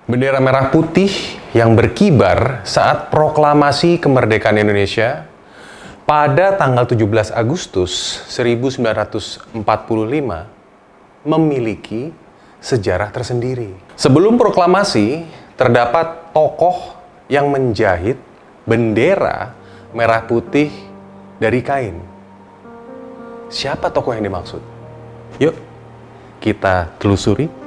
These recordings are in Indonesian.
Bendera merah putih yang berkibar saat proklamasi kemerdekaan Indonesia pada tanggal 17 Agustus 1945 memiliki sejarah tersendiri. Sebelum proklamasi, terdapat tokoh yang menjahit bendera merah putih dari kain. Siapa tokoh yang dimaksud? Yuk, kita telusuri.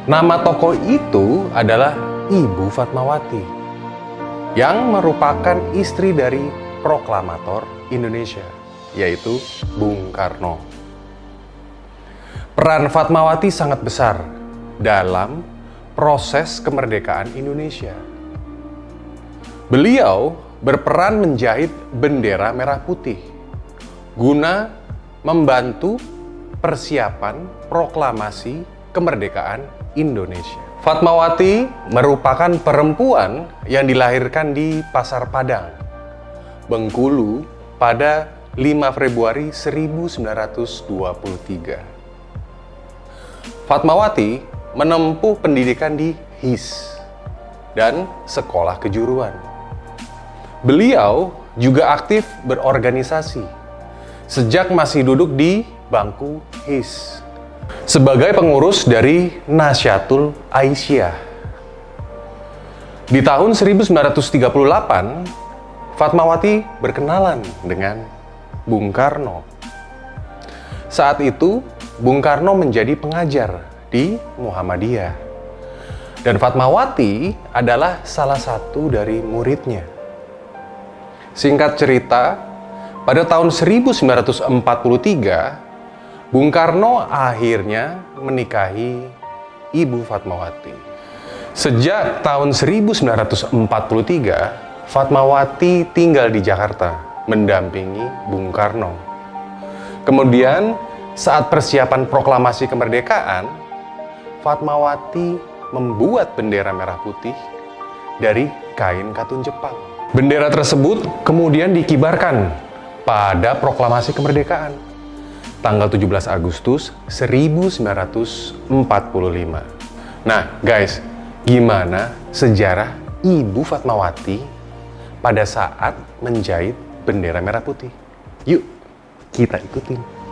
Nama tokoh itu adalah Ibu Fatmawati, yang merupakan istri dari proklamator Indonesia, yaitu Bung Karno. Peran Fatmawati sangat besar dalam proses kemerdekaan Indonesia. Beliau berperan menjahit bendera merah putih guna membantu persiapan proklamasi kemerdekaan Indonesia. Fatmawati merupakan perempuan yang dilahirkan di Pasar Padang, Bengkulu pada 5 Februari 1923. Fatmawati menempuh pendidikan di HIS dan sekolah kejuruan. Beliau juga aktif berorganisasi sejak masih duduk di bangku HIS sebagai pengurus dari Nasyatul Aisyah. Di tahun 1938, Fatmawati berkenalan dengan Bung Karno. Saat itu, Bung Karno menjadi pengajar di Muhammadiyah. Dan Fatmawati adalah salah satu dari muridnya. Singkat cerita, pada tahun 1943, Bung Karno akhirnya menikahi Ibu Fatmawati. Sejak tahun 1943, Fatmawati tinggal di Jakarta mendampingi Bung Karno. Kemudian, saat persiapan proklamasi kemerdekaan, Fatmawati membuat bendera merah putih dari kain katun Jepang. Bendera tersebut kemudian dikibarkan pada proklamasi kemerdekaan tanggal 17 Agustus 1945. Nah, guys, gimana sejarah Ibu Fatmawati pada saat menjahit bendera merah putih? Yuk, kita ikutin.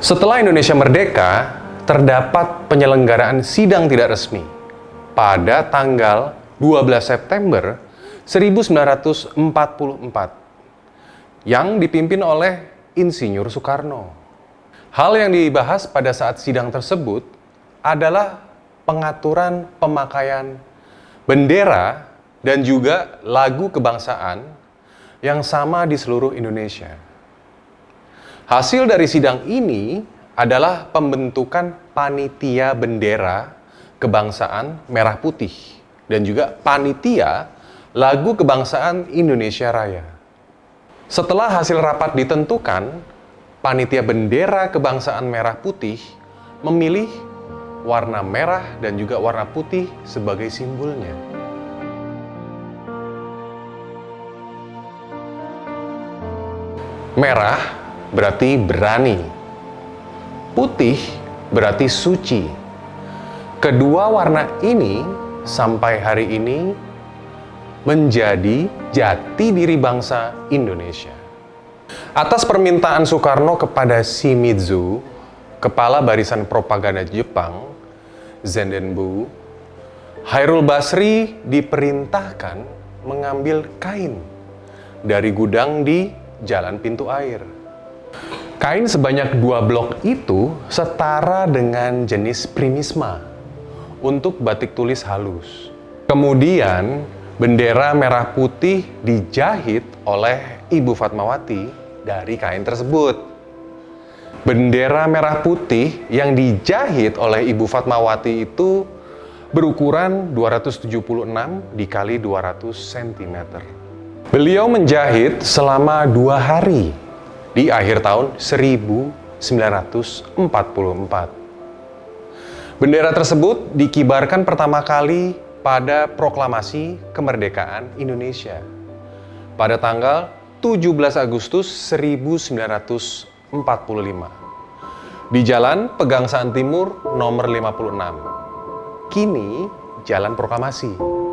Setelah Indonesia merdeka, terdapat penyelenggaraan sidang tidak resmi pada tanggal 12 September 1944 yang dipimpin oleh Insinyur Soekarno. Hal yang dibahas pada saat sidang tersebut adalah pengaturan pemakaian bendera dan juga lagu kebangsaan yang sama di seluruh Indonesia. Hasil dari sidang ini adalah pembentukan panitia bendera kebangsaan merah putih dan juga panitia lagu kebangsaan Indonesia Raya. Setelah hasil rapat ditentukan, panitia bendera kebangsaan merah putih memilih warna merah dan juga warna putih sebagai simbolnya. Merah berarti berani, putih berarti suci. Kedua warna ini sampai hari ini menjadi jati diri bangsa Indonesia. Atas permintaan Soekarno kepada Shimizu, kepala barisan propaganda Jepang, Zendenbu, Hairul Basri diperintahkan mengambil kain dari gudang di Jalan Pintu Air. Kain sebanyak 2 blok itu setara dengan jenis primisma untuk batik tulis halus. Kemudian, bendera merah putih dijahit oleh Ibu Fatmawati dari kain tersebut. Bendera merah putih yang dijahit oleh Ibu Fatmawati itu berukuran 276 dikali 200 cm. Beliau menjahit selama 2 hari di akhir tahun 1944. Bendera tersebut dikibarkan pertama kali pada proklamasi kemerdekaan Indonesia pada tanggal 17 Agustus 1945 di Jalan Pegangsaan Timur nomor 56, kini Jalan Proklamasi.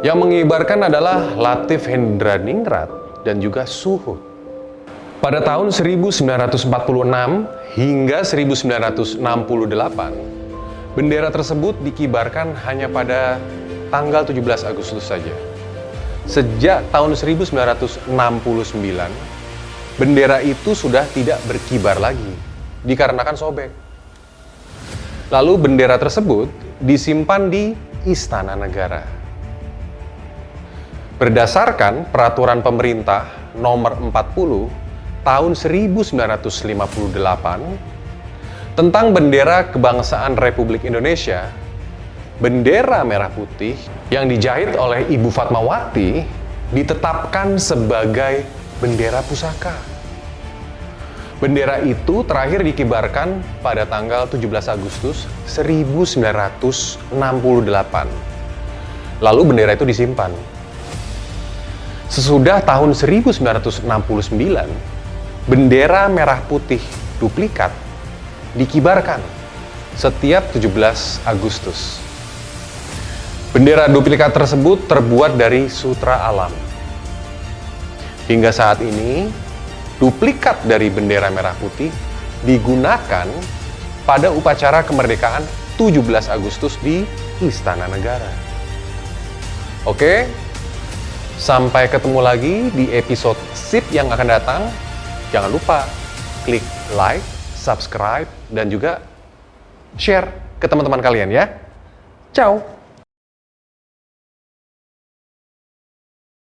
Yang mengibarkan adalah Latif Hendraningrat dan juga Suhut. Pada tahun 1946 hingga 1968, bendera tersebut dikibarkan hanya pada tanggal 17 Agustus saja. Sejak tahun 1969, bendera itu sudah tidak berkibar lagi, dikarenakan sobek. Lalu bendera tersebut disimpan di Istana Negara. Berdasarkan peraturan pemerintah nomor 40 tahun 1958 tentang bendera kebangsaan Republik Indonesia, bendera merah putih yang dijahit oleh Ibu Fatmawati ditetapkan sebagai bendera pusaka. Bendera itu terakhir dikibarkan pada tanggal 17 Agustus 1968. Lalu bendera itu disimpan. Sesudah tahun 1969, bendera merah putih duplikat dikibarkan setiap 17 Agustus. Bendera duplikat tersebut terbuat dari sutra alam. Hingga saat ini, duplikat dari bendera merah putih digunakan pada upacara kemerdekaan 17 Agustus di Istana Negara. Oke, sampai ketemu lagi di episode SIP yang akan datang. Jangan lupa klik like, subscribe, dan juga share ke teman-teman kalian ya. Ciao!